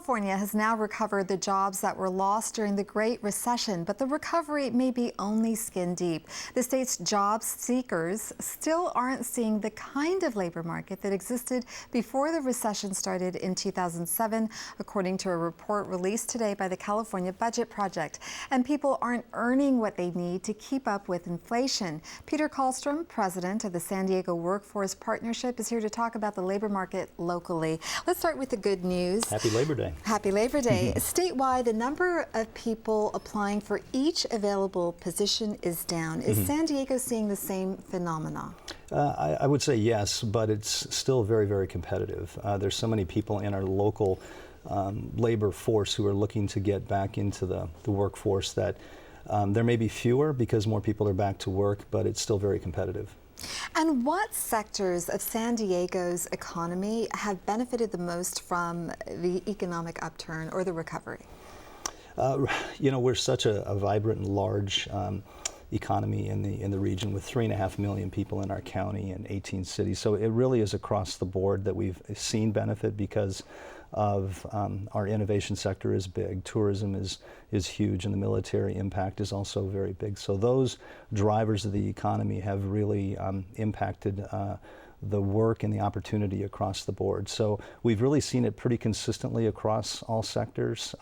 California has now recovered the jobs that were lost during the Great Recession, but the recovery may be only skin deep. The state's job seekers still aren't seeing the kind of labor market that existed before the recession started in 2007, according to a report released today by the California Budget Project. And people aren't earning what they need to keep up with inflation. Peter Kallstrom, president of the San Diego Workforce Partnership, is here to talk about the labor market locally. Let's start with the good news. Happy Labor Day. Happy Labor Day. Statewide, the number of people applying for each available position is down. Is San Diego seeing the same phenomena? I would say yes, but it's still very, very competitive. There's so many people in our local labor force who are looking to get back into the workforce that there may be fewer because more people are back to work, but it's still very competitive. And what sectors of San Diego's economy have benefited the most from the economic upturn or the recovery? You know, we're such a vibrant and large economy in the region with 3.5 million people in our county and 18 cities. So it really is across the board that we've seen benefit because of our innovation sector is big, tourism is huge, and the military impact is also very big. So those drivers of the economy have really impacted the work and the opportunity across the board. So we've really seen it pretty consistently across all sectors.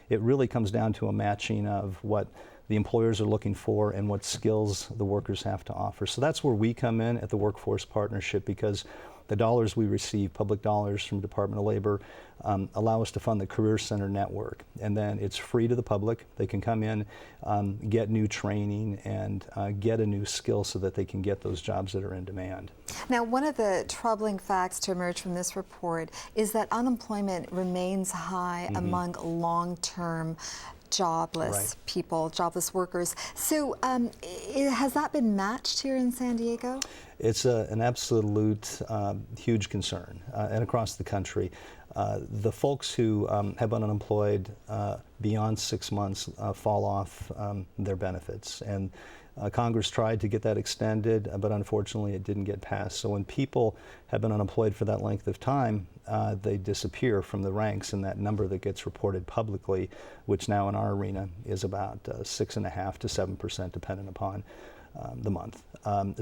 It really comes down to a matching of what the employers are looking for and what skills the workers have to offer. So that's where we come in at the Workforce Partnership, because the dollars we receive, public dollars from Department of Labor, allow us to fund the Career Center network. And then it's free to the public. They can come in, get new training, and get a new skill so that they can get those jobs that are in demand. Now, one of the troubling facts to emerge from this report is that unemployment remains high among long-term jobless people, jobless workers. So has that been matched here in San Diego? It's an absolute huge concern, and across the country. The folks who have been unemployed beyond 6 months fall off their benefits. And Congress tried to get that extended, but unfortunately it didn't get passed. So when people have been unemployed for that length of time, they disappear from the ranks, and that number that gets reported publicly, which now in our arena is about 6.5% to 7% dependent upon the month.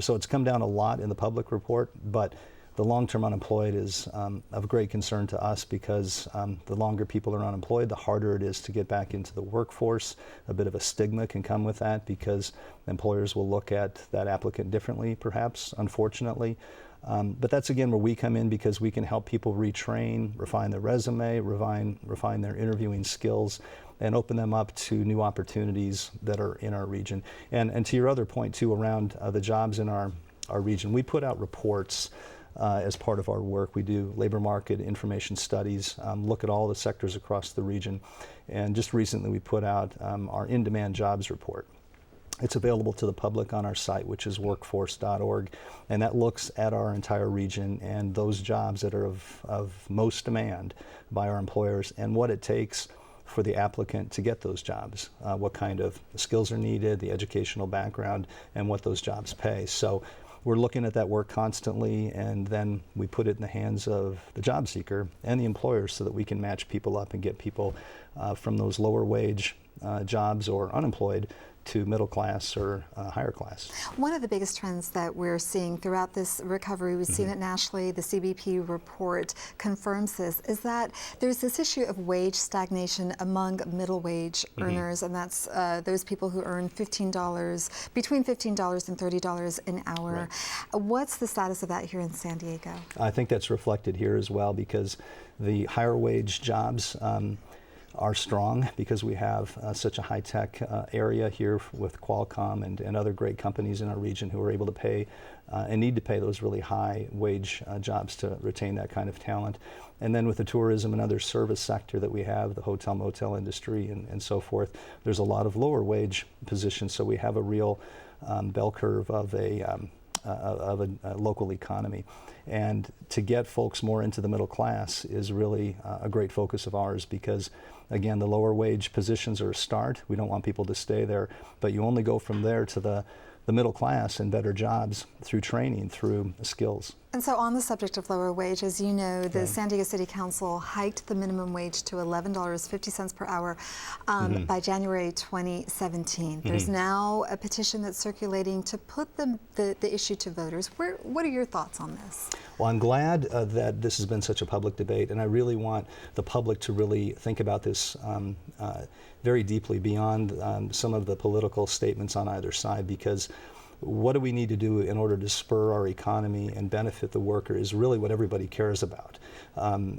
So it's come down a lot in the public report, but the long-term unemployed is of great concern to us because the longer people are unemployed, the harder it is to get back into the workforce. A bit of a stigma can come with that because employers will look at that applicant differently, perhaps, unfortunately. But that's again where we come in, because we can help people retrain, refine their resume, refine their interviewing skills, and open them up to new opportunities that are in our region. And to your other point too, around the jobs in our region, we put out reports as part of our work. We do labor market information studies, look at all the sectors across the region, and just recently we put out our in-demand jobs report. It's available to the public on our site, which is workforce.org, and that looks at our entire region and those jobs that are of most demand by our employers and what it takes for the applicant to get those jobs, what kind of skills are needed, the educational background, and what those jobs pay. So we're looking at that work constantly, and then we put it in the hands of the job seeker and the employers so that we can match people up and get people from those lower wage jobs or unemployed to middle class or higher class. One of the biggest trends that we're seeing throughout this recovery, we've seen it nationally, the CBP report confirms this, is that there's this issue of wage stagnation among middle wage earners, and that's those people who earn between $15 and $30 an hour. What's the status of that here in San Diego? I think that's reflected here as well, because the higher wage jobs are strong because we have such a high-tech area here with Qualcomm and other great companies in our region who are able to pay and need to pay those really high wage jobs to retain that kind of talent. And then with the tourism and other service sector that we have, the hotel motel industry and so forth, there's a lot of lower wage positions, so we have a real bell curve of a local economy. And to get folks more into the middle class is really a great focus of ours, because again, the lower wage positions are a start. We don't want people to stay there, but you only go from there to the the middle class in better jobs through training, through skills. And so on the subject of lower wage, as you know, the Right. San Diego City Council hiked the minimum wage to $11.50 per hour by January 2017. There's now a petition that's circulating to put the issue to voters. What are your thoughts on this? Well, I'm glad that this has been such a public debate, and I really want the public to really think about this very deeply beyond some of the political statements on either side, because what do we need to do in order to spur our economy and benefit the worker is really what everybody cares about.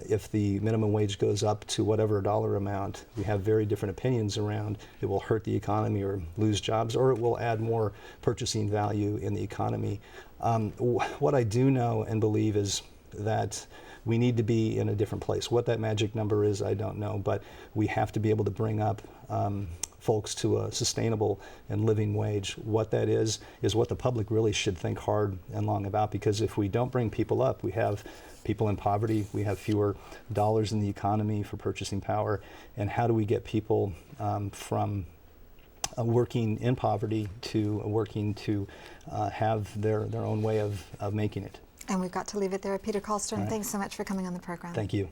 If the minimum wage goes up to whatever dollar amount, we have very different opinions around it will hurt the economy or lose jobs, or it will add more purchasing value in the economy. What I do know and believe is that we need to be in a different place. What that magic number is, I don't know, but we have to be able to bring up folks to a sustainable and living wage. What that is what the public really should think hard and long about, because if we don't bring people up, we have people in poverty, we have fewer dollars in the economy for purchasing power, and how do we get people from working in poverty to working to have their own way of making it. And we've got to leave it there. Peter Karlstrom, Right. Thanks so much for coming on the program. Thank you.